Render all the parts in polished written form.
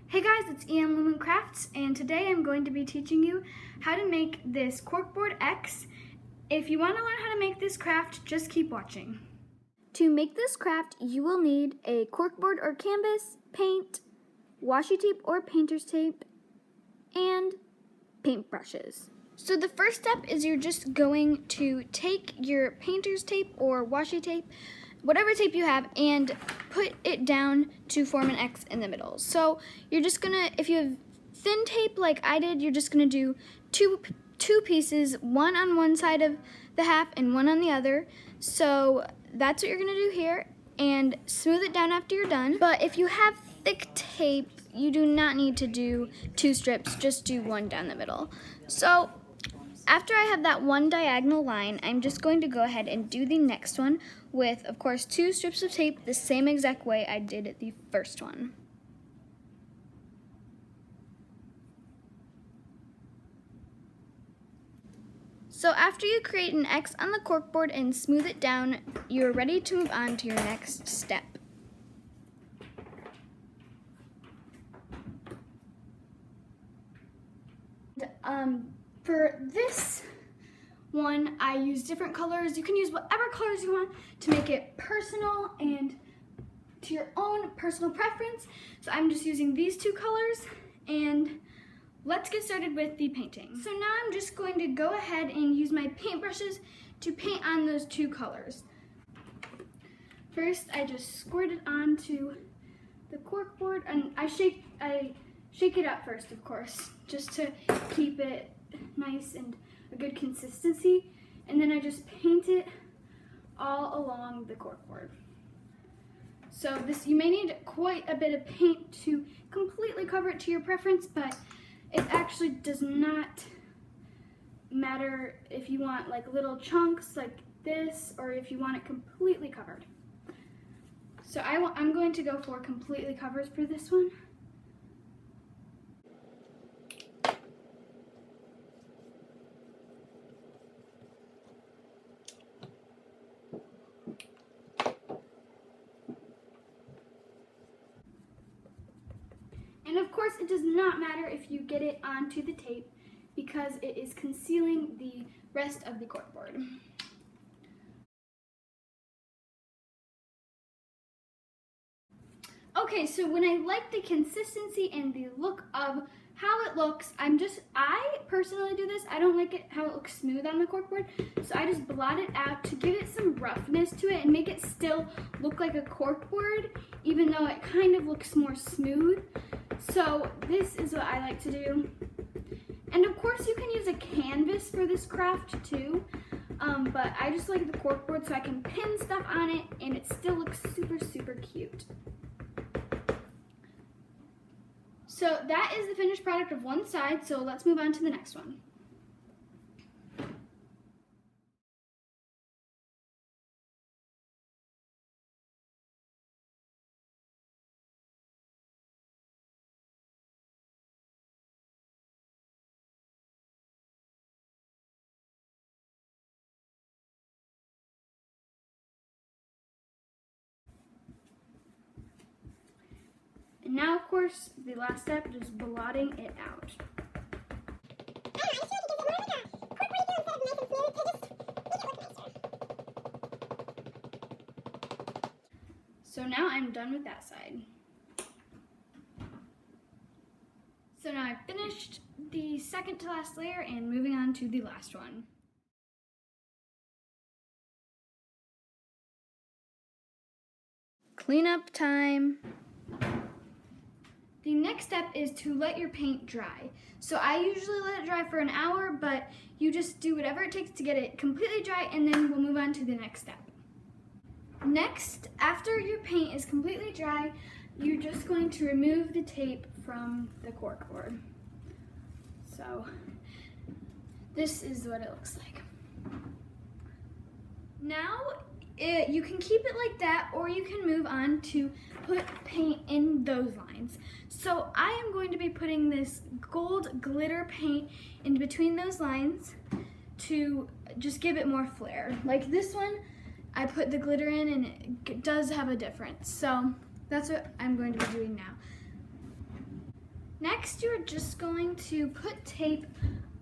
Hey guys, it's Ian Lumen Crafts, and today I'm going to be teaching you how to make this Corkboard X. If you want to learn how to make this craft, just keep watching. To make this craft, you will need a corkboard or canvas, paint, washi tape or painter's tape, and paintbrushes. So the first step is you're just going to take your painter's tape or washi tape, whatever tape you have, and put it down to form an X in the middle. So you're just gonna, if you have thin tape like I did, you're just gonna do two pieces, one on one side of the half and one on the other. So that's what you're gonna do here, and smooth it down after you're done. But if you have thick tape, you do not need to do two strips, just do one down the middle. So after I have that one diagonal line, I'm just going to go ahead and do the next one with, of course, two strips of tape the same exact way I did the first one. So after you create an X on the corkboard and smooth it down, you're ready to move on to your next step. For this one, I use different colors. You can use whatever colors you want to make it personal and to your own personal preference. So I'm just using these two colors, and let's get started with the painting. So now I'm just going to go ahead and use my paintbrushes to paint on those two colors. First, I just squirt it onto the corkboard, and I shake it up first, of course, just to keep it nice and a good consistency, and then I just paint it all along the corkboard. So this, you may need quite a bit of paint to completely cover it to your preference, but it actually does not matter if you want like little chunks like this or if you want it completely covered. So I'm going to go for completely covered for this one. And of course, it does not matter if you get it onto the tape because it is concealing the rest of the corkboard. Okay, so when I like the consistency and the look of how it looks, I personally do this. I don't like it how it looks smooth on the corkboard, so I just blot it out to give it some roughness to it and make it still look like a corkboard, even though it kind of looks more smooth. So this is what I like to do. And of course you can use a canvas for this craft too, but I just like the corkboard so I can pin stuff on it and it still looks super, super cute. So that is the finished product of one side, so let's move on to the next one. And now, of course, the last step is blotting it out. So now I'm done with that side. So now I've finished the second to last layer and moving on to the last one. Cleanup time. The next step is to let your paint dry. So I usually let it dry for an hour, but you just do whatever it takes to get it completely dry, and then we'll move on to the next step. Next, after your paint is completely dry, you're just going to remove the tape from the corkboard. So this is what it looks like. Now, you can keep it like that, or you can move on to put paint in those lines. So I am going to be putting this gold glitter paint in between those lines to just give it more flair. Like this one, I put the glitter in and it does have a difference. So that's what I'm going to be doing now. Next, you're just going to put tape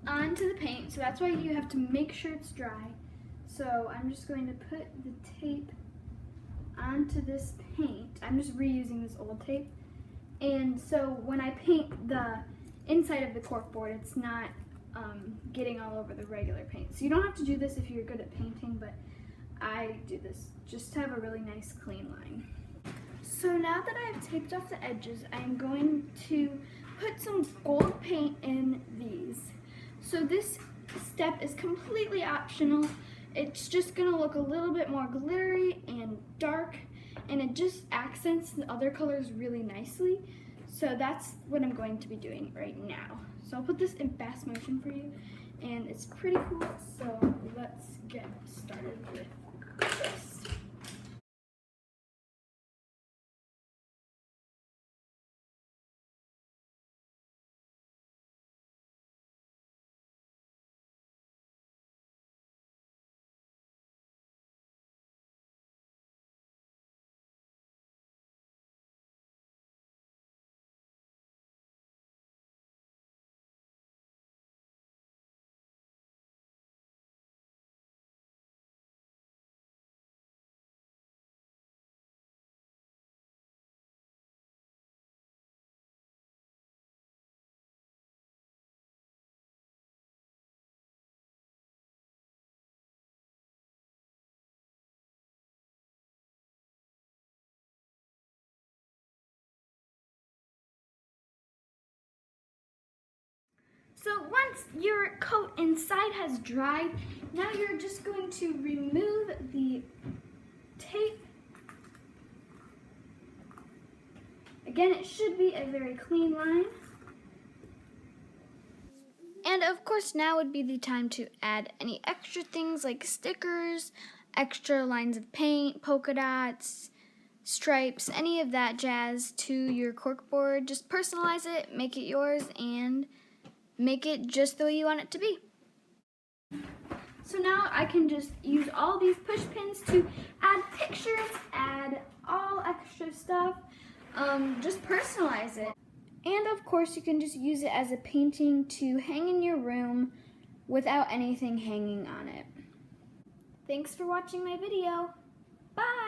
onto the paint, so that's why you have to make sure it's dry. So I'm just going to put the tape onto this paint. I'm just reusing this old tape. And so when I paint the inside of the corkboard, it's not getting all over the regular paint. So you don't have to do this if you're good at painting, but I do this just to have a really nice clean line. So now that I've taped off the edges, I'm going to put some gold paint in these. So this step is completely optional. It's just gonna look a little bit more glittery and dark, and it just accents the other colors really nicely. So that's what I'm going to be doing right now. So I'll put this in fast motion for you, and it's pretty cool. So let's get started with this. So once your coat inside has dried, now you're just going to remove the tape. Again, it should be a very clean line. And of course, now would be the time to add any extra things like stickers, extra lines of paint, polka dots, stripes, any of that jazz to your corkboard. Just personalize it, make it yours, and make it just the way you want it to be. So now I can just use all these push pins to add pictures, add all extra stuff, just personalize it. And of course you can just use it as a painting to hang in your room without anything hanging on it. Thanks for watching my video. Bye!